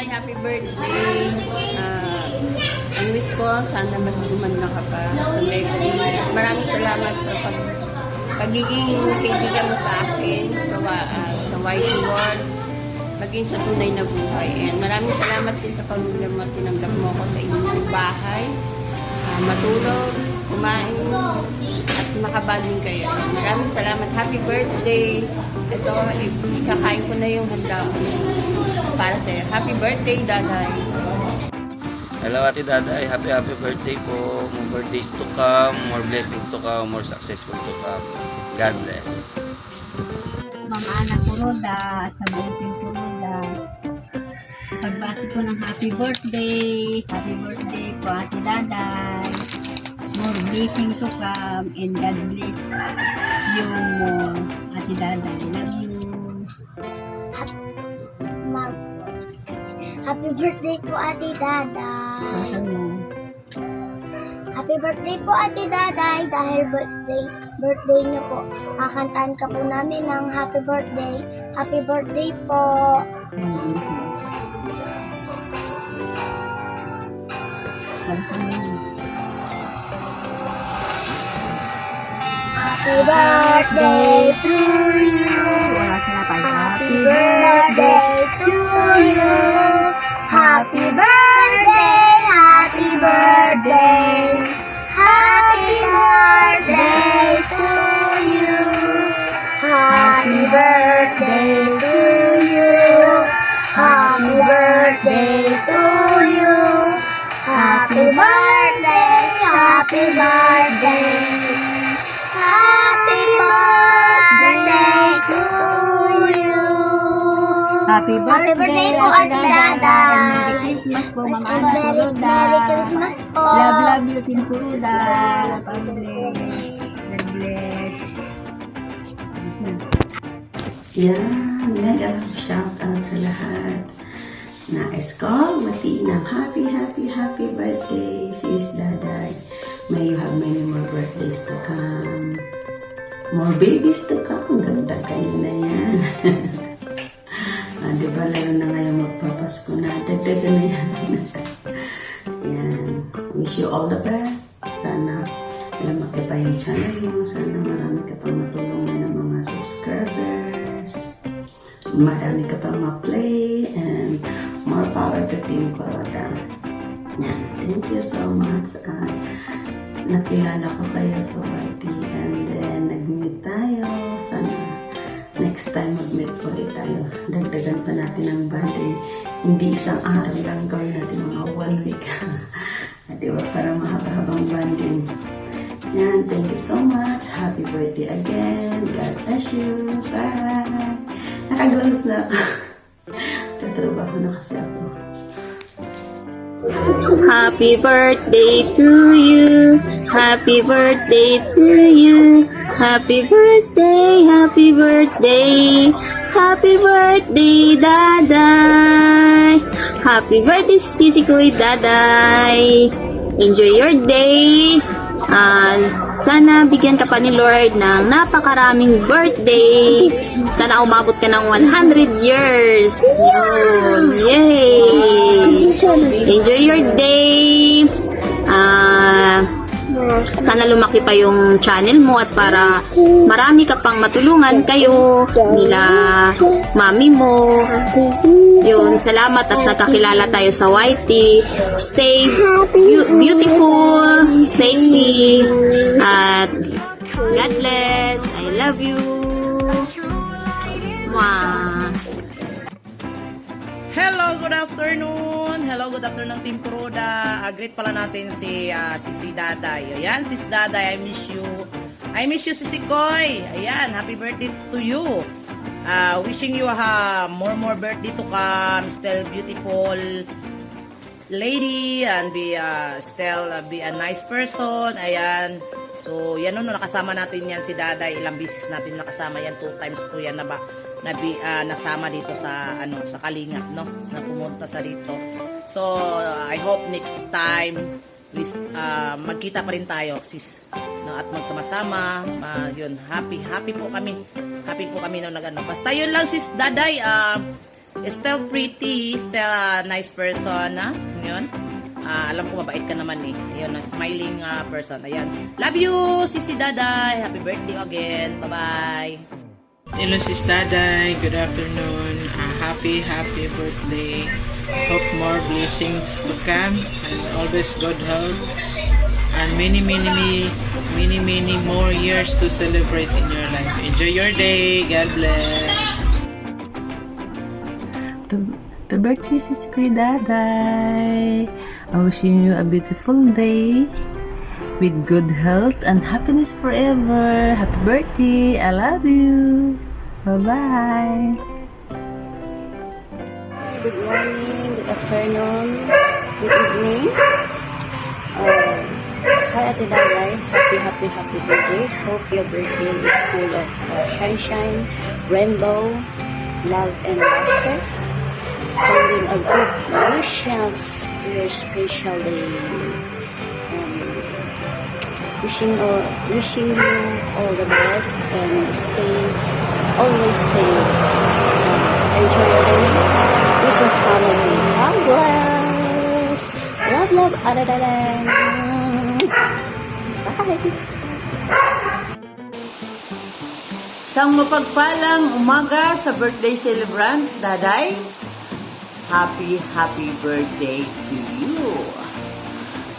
Daday, happy birthday. Ang wish ko, sana mas gumanda ka pa. Maraming salamat sa pagiging kaibigan mo sa akin sa YT World, maging sa tunay na buhay. And maraming salamat din sa pamilya mo, tinanggap mo ako sa inyong bahay. Matulog, kumain, at makabanding kayo. Maraming salamat. Happy birthday. Ito, ikakain ko na yung handa ko para sa'yo. Happy birthday, Daday. Hello, Ate Daday. Happy birthday po. More birthdays to come, more blessings to come, more successful to come. God bless. Mga anak ko Roda at sa mga pinto Roda. Pagbati ko ng happy birthday po Ate Daday. More blessing to come and God bless you more Ate Daday. Love you. Happy birthday po Ate Daday. Happy birthday po Ate Daday. Dahil birthday niyo po, kakantaan ka po namin ng happy birthday. Happy birthday po. Happy birthday to you. Happy birthday to you. Happy birthday, happy birthday. Happy birthday to you. Happy birthday to you. Happy birthday to you. Happy birthday, happy birthday. Happy birthday to you. Happy birthday po Ate Daday. Merry Christmas po Mama Ana Merry Roda. Christmas po. Love you Team Roda. God bless. Yan, mega shoutout sa lahat. Nais ko matiin ng happy birthday, sis Daday. May you have many more birthdays to come. More babies to come. Ganda kayo na yan. Diba, lalo na ngayon magpapasko na. Dagdagan na yan. Yan. Wish you all the best. Sana lumaki pa yung channel mo. Sana marami ka pang matulungan ng mga subscribers. Marami ka pang ma-play. And more power to Team Kuroda. Yan. Thank you so much. Nakilala ko kayo sa YT. And then, nag-meet tayo. Sana next time mag-meet ulit tayo. Dagdagan pa natin ang bonding. Hindi isang araw lang, gawin natin mga 1 week. Diba? Para mahaba-habang bonding. Yan, thank you so much. Happy birthday again. God bless you. Bye. Nakagalos na ako. Tatrabaho na kasi ako. Happy birthday to you. Happy birthday to you. Happy birthday, happy birthday. Happy birthday, Daday. Happy birthday, Sisi Koy Daday. Enjoy your day. Sana bigyan ka pa ni Lord ng napakaraming birthday. Sana umabot ka ng 100 years. Yun. Yay! Enjoy your day. Sana lumaki pa yung channel mo at para marami ka pang matulungan kayo nila mami mo. Yun, salamat at nakakilala tayo sa YT. Stay beautiful, sexy, at God bless. I love you. Mwah. Hello, good afternoon. Hello, good afternoon Team Kuroda. Greet pala natin si Daday. Ayan, sis Daday, I miss you. I miss you, Sisi Koy. Ayan, happy birthday to you. Wishing you more birthday to come. Still beautiful lady and still be a nice person. Ayan. So, yan nakasama natin yan si Daday. Ilang beses natin nakasama yan. 2 times ko yan nasama dito sa sa Kalingap, no? Na pumunta sa dito. So, I hope next time magkita pa rin tayo, sis. No, at magsama-sama. Yun, happy po kami. Happy po kami nung Basta yun lang, sis Daday. Still pretty, still a nice person, ha? Yun. Alam ko mabait ka naman eh. Ayun, smiling person. Ayan. Love you, Sisi Daday. Happy birthday again. Bye-bye. Hello, Sis Daday. Good afternoon. Happy birthday. Hope more blessings to come and always good health and many more years to celebrate in your life. Enjoy your day. God bless. Happy birthday, Sis Daday. I'm wishing you a beautiful day with good health and happiness forever. Happy birthday. I love you. Bye-bye. Good morning, good afternoon, good evening. Hi Ate Daday, happy birthday. Hope your birthday is full of sunshine, rainbow, love and laughter. Sending a good wishes to your special day. Wishing you all the best and always safe. Enjoy your day with your family. God bless. Love, Ate Daday. Bye. Isang mapagpalang umaga sa birthday celebrant, Daday. Happy birthday to you.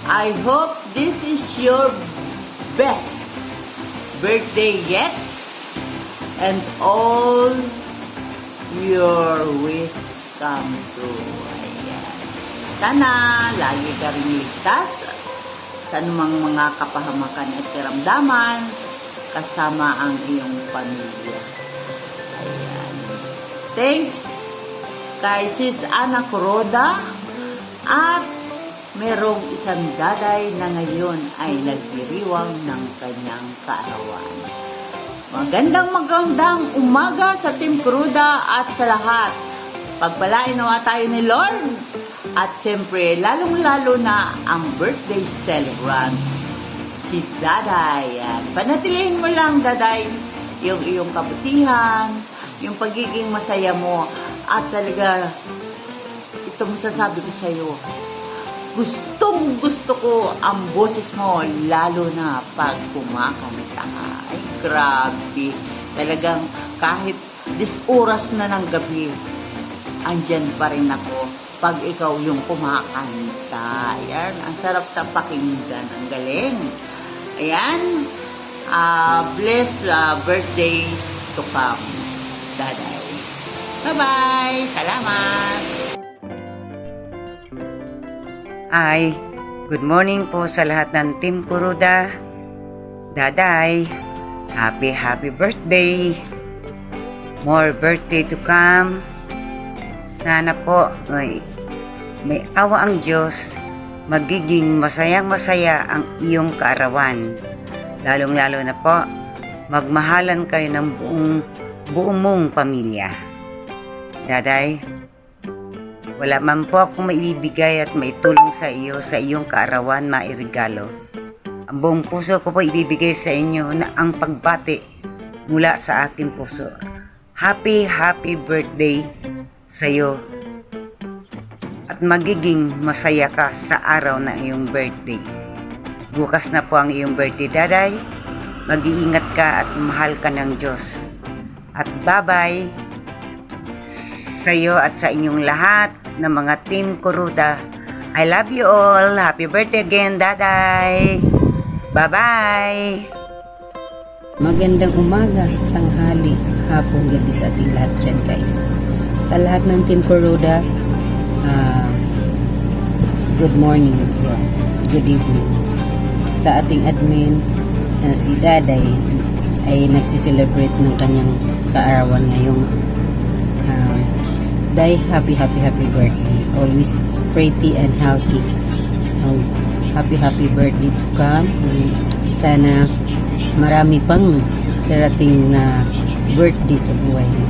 I hope this is your best birthday yet and all your wishes come true. Ayan. Sana lagi ka rin ligtas sa anumang mga kapahamakan at karamdaman kasama ang iyong pamilya. Ayan. Thanks kay Sis Ana Kuroda at merong isang daday na ngayon ay nagdiriwang ng kanyang kaarawan. Magandang umaga sa Team Kuroda at sa lahat. Pagpalain nawa tayo ni Lord at siyempre lalong-lalo na ang birthday celebrant si Daday. Panatilihin mo lang, Daday, yung iyong kabutihan, yung pagiging masaya mo. At talaga, ito masasabi ko sa iyo, gusto ko ang boses mo, lalo na pag kumakanta ka. Ay, grabe. Talagang kahit 10 oras na ng gabi, andyan pa rin ako pag ikaw yung kumakanta. Ayan, ang sarap sa pakinggan. Ang galing. Ayan, bless birthday to come, Daday. Bye-bye! Salamat! Ay, good morning po sa lahat ng Team Kuroda. Daday, happy birthday. More birthday to come. Sana po may awa ang Diyos, magiging masayang-masaya ang iyong kaarawan. Lalong-lalo na po, magmahalan kayo ng buong mong pamilya. Daday, wala man po akong maibibigay at maitulong sa iyo sa iyong kaarawan, mairigalo. Ang buong puso ko po ibibigay sa inyo na ang pagbati mula sa aking puso. Happy birthday sa iyo. At magiging masaya ka sa araw na iyong birthday. Bukas na po ang iyong birthday, Daday. Mag-iingat ka at mahal ka ng Diyos. At bye-bye sa iyo at sa inyong lahat ng mga Team Kuroda. I love you all. Happy birthday again, Daday. Bye-bye. Magandang umaga, tanghali, hapon, gabi sa ating lahat dyan, guys. Sa lahat ng Team Kuroda, good morning, good evening. Sa ating admin, si Daday ay nagsiselebrate ng kanyang kaarawan ngayong Day, happy birthday. Always pretty and healthy. Happy birthday to come. Sana marami pang darating na birthday sa buhay mo.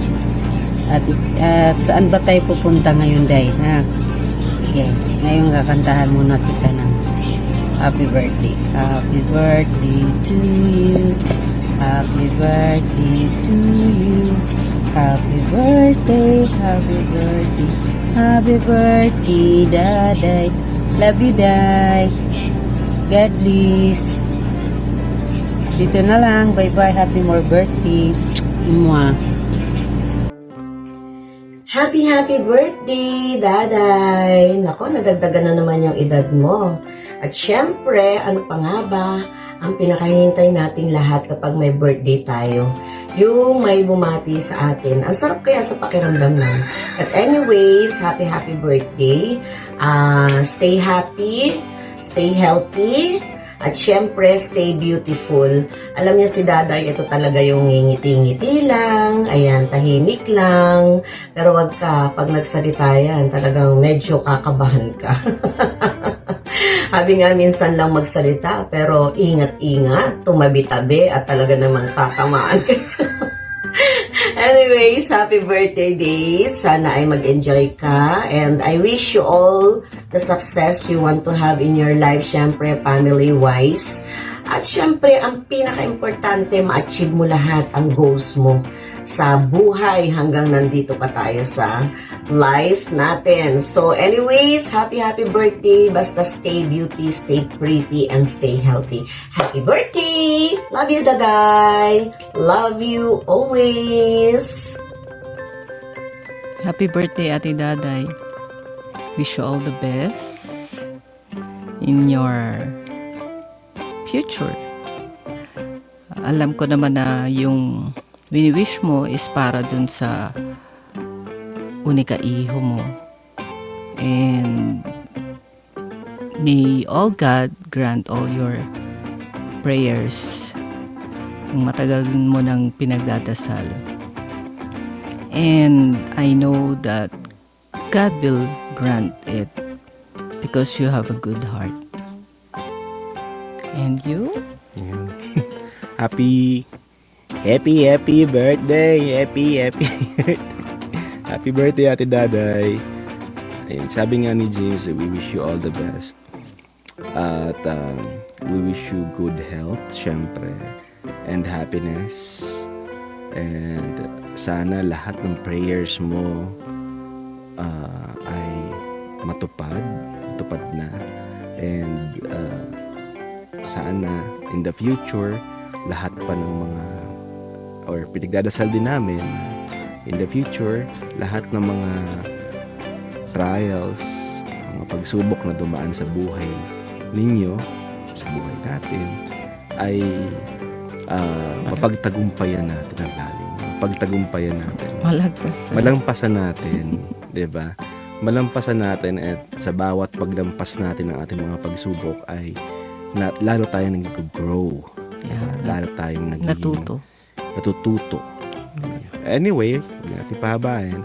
At saan ba tayo pupunta ngayon, Day? Sige, ngayon kakantahan muna kita ng happy birthday. Happy birthday to you. Happy birthday to you. Happy birthday, happy birthday. Happy birthday, Daday. Love you, Day. God bless. Dito na lang. Bye-bye. Happy more birthday. Mwah. Happy birthday, Daday! Nako, nadagdagan na naman yung edad mo. At syempre, ano pa nga ba ang pinakahintay nating lahat kapag may birthday tayo? Yung may bumati sa atin. Ang sarap kaya sa pakiramdam nun. But anyways, happy birthday. Stay happy, stay healthy, at syempre, stay beautiful. Alam niyo si Daday, ito talaga yung ngingiti-ngiti lang, ayan, tahimik lang. Pero wag ka, pag nagsalita yan, talagang medyo kakabahan ka. Sabi nga, minsan lang magsalita, pero ingat-ingat, tumabi-tabi, at talaga namang tatamaan ka. Anyways, happy birthday days. Sana ay mag-enjoy ka. And I wish you all the success you want to have in your life, syempre, family-wise. At syempre, ang pinaka-importante, ma-achieve mo lahat ang goals mo sa buhay hanggang nandito pa tayo sa life natin. So anyways, happy birthday. Basta stay beauty, stay pretty, and stay healthy. Happy birthday! Love you, Daday! Love you always! Happy birthday, Ate Daday. Wish you all the best in your future. Alam ko naman na yung wini-wish mo is para dun sa unika iho mo. And may all God grant all your prayers kung matagal mo nang pinagdadasal. And I know that God will grant it because you have a good heart. And you? Happy birthday! Happy birthday, Ate Daday! Ayun, sabi nga ni James, we wish you all the best. At we wish you good health, syempre, and happiness. And sana lahat ng prayers mo ay matupad na. And sana in the future, lahat pa ng mga or pinagdadasal din namin in the future, lahat ng mga trials, mga pagsubok na dumaan sa buhay ninyo, sa buhay natin, ay mapagtagumpayan natin ang lalim. Mapagtagumpayan natin. Malampasan natin, 'di ba? Malampasan natin at sa bawat paglampas natin ng ating mga pagsubok ay lalo tayong nag-grow. Lalo tayong natututo. Anyway, hindi natin pahabayan.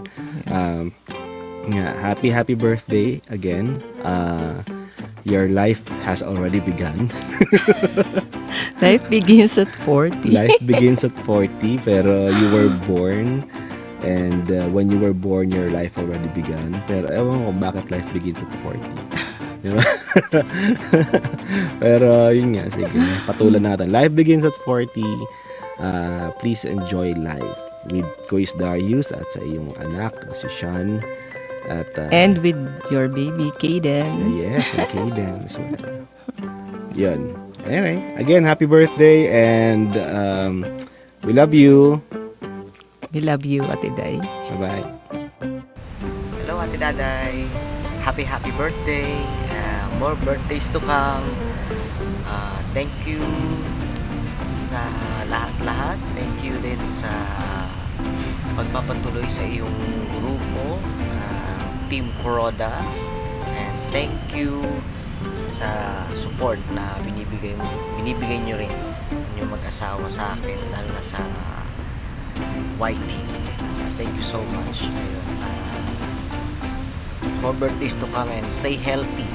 Happy birthday again. Your life has already begun. Life begins at 40. Life begins at 40, pero you were born. And when you were born, your life already began. Pero ewan ko bakit life begins at 40. Diba? Pero yun nga, sige, patulan natin. Life begins at 40. Please enjoy life with Kuis Darius at sa iyong anak, si Sean. At, and with your baby, Kaden. Yes, and Kaden as well. Yun. Anyway, again, happy birthday and we love you. We love you, Ate Day. Bye-bye. Hello, Ate Daday. Happy birthday. More birthdays to come. Thank you sa lahat-lahat. Thank you din sa pagpapatuloy sa iyong grupo, Team Kuroda. And thank you sa support na binibigay nyo rin yung mag-asawa sa akin, lalo na sa YT. Thank you so much. More birthdays to come and stay healthy.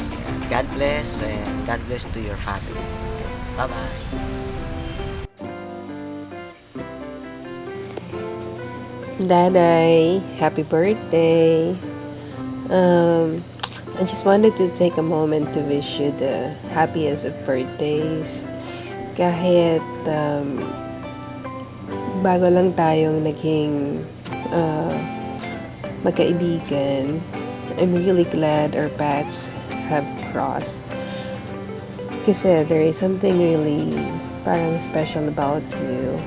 God bless and God bless to your family. Bye-bye. Daday, happy birthday. I just wanted to take a moment to wish you the happiest of birthdays. Kahit bago lang tayong naging magkaibigan, I'm really glad our paths have crossed. Kasi there is something really parang special about you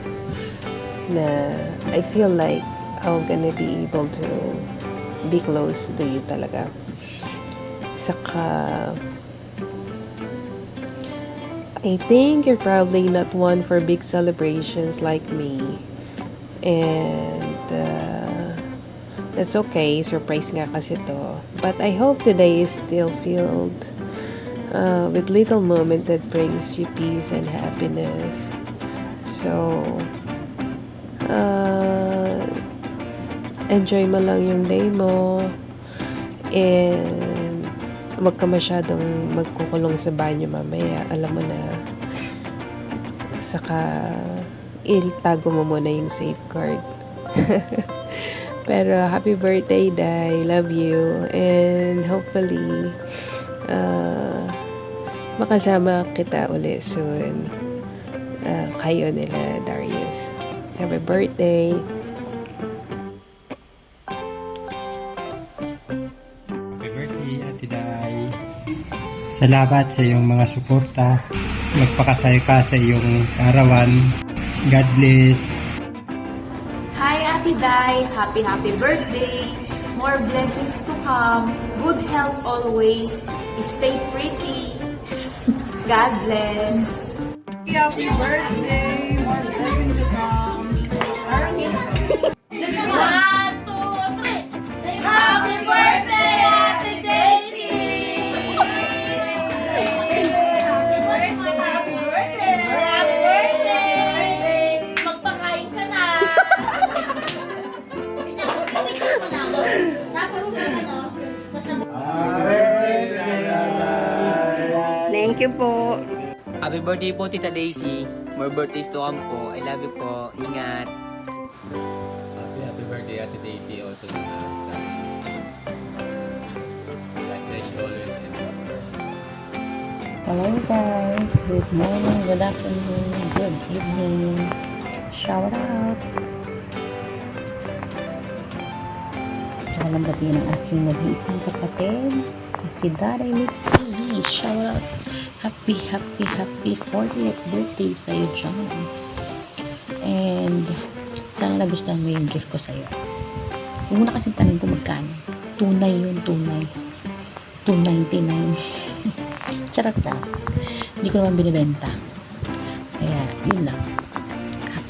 na I feel like I'm gonna be able to be close to you talaga. Saka, I think you're probably not one for big celebrations like me. And it's okay, surprise nga kasi to. But I hope today is still filled with little moment that brings you peace and happiness. So, enjoy mo lang yung day mo. And huwag ka masyadong magkukulong sa banyo mamaya. Alam mo na. Saka, itago mo muna yung safeguard. Pero happy birthday, Day. Love you. And hopefully, makasama kita ulit soon. Kayo nila, Darius. Happy birthday. Happy birthday, Ate Day. Salamat sa iyong mga suporta. Magpakasaya ka sa iyong karawan. God bless. Hi, Ate Day! Happy birthday! More blessings to come. Good health always. Stay pretty. God bless. Happy birthday! More blessings to come. 1, 2, 3. Happy birthday, Ate Daisy! Happy birthday! Magpakain ka na! Tapos Thank you po. Happy birthday po, Tita Daisy. More birthdays to come po. I love you po. Ingat. Happy birthday, Ate Daisy. Also known as Daddy. God bless you always and forever. Hello guys, good morning, good afternoon, good evening. Shout out. Gusto ko lang batiin ang aking nag-iisang kapatid, si Daday Mix TV. Shout out. Happy 40th birthday sa'yo dyan. And sana nagustuhan mo yung gift ko sa'yo. Huwag mo na kasing tanong kung magkano. Tunay yun, tunay. $2.99. Charot lang. Hindi ko naman binibenta. Kaya, yun lang.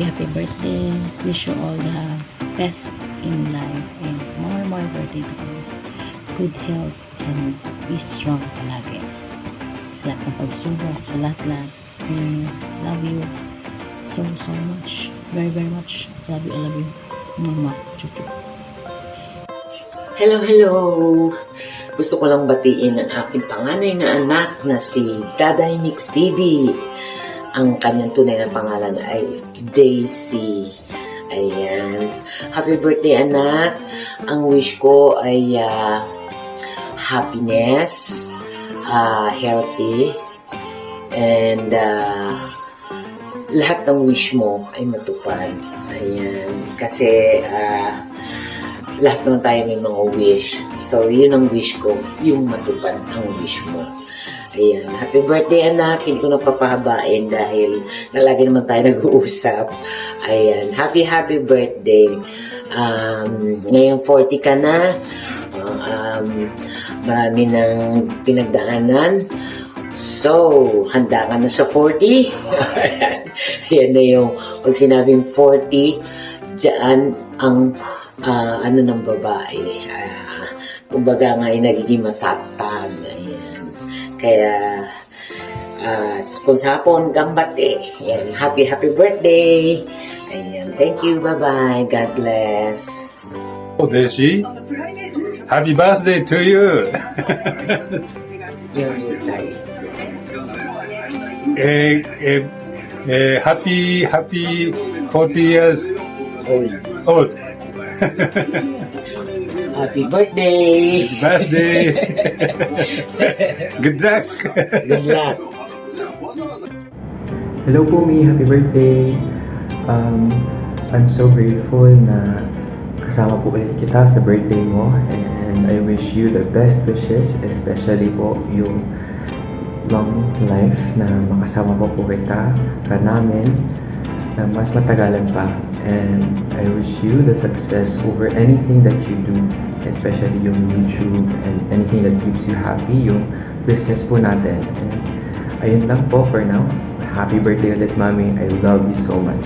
Happy birthday. Wish you all the best in life and more birthday to come. Good health and be strong palagi. Sa lahat ng pagsubok, sa lahat. Love you so much. Very much. Love you. Mama. Chuchu. Hello! Gusto ko lang batiin ang aking panganay na anak na si Daday Mix TV. Ang kanyang tunay na pangalan ay Daisy. Ayan. Happy birthday, anak. Ang wish ko ay happiness, healthy, and lahat ng wish mo ay matupad. Ayan. Kasi lahat naman tayo may mga wish. So, yun ang wish ko. Yung matupad ang wish mo. Ayan. Happy birthday, anak. Hindi ko napapahabain dahil lagi naman tayo nag-uusap. Ayan. Happy birthday. Ngayong 40 ka na. Marami ng pinagdaanan. So, handa ka na sa 40? Ayan na yung pag sinabing 40, dyan ang ng babae. Kumbaga nga ay nagiging matatag. Ayan. Kaya, kung sa hapon, gambate. Ayan. Happy birthday. Ayan. Thank you. Bye-bye. God bless. Oh, Daisy. Happy birthday to you. Happy 40 years old. Happy birthday! Good luck! Good luck! Hello po, Mi. Happy birthday. I'm so grateful na kasama po ulit kita sa birthday mo, and I wish you the best wishes, especially po yung long life na makasama po kita namin na mas matagalan pa. And I wish you the success over anything that you do, especially yung YouTube and anything that keeps you happy, yung business po natin. And ayun lang po for now. Happy birthday ulit, Mami. I love you so much.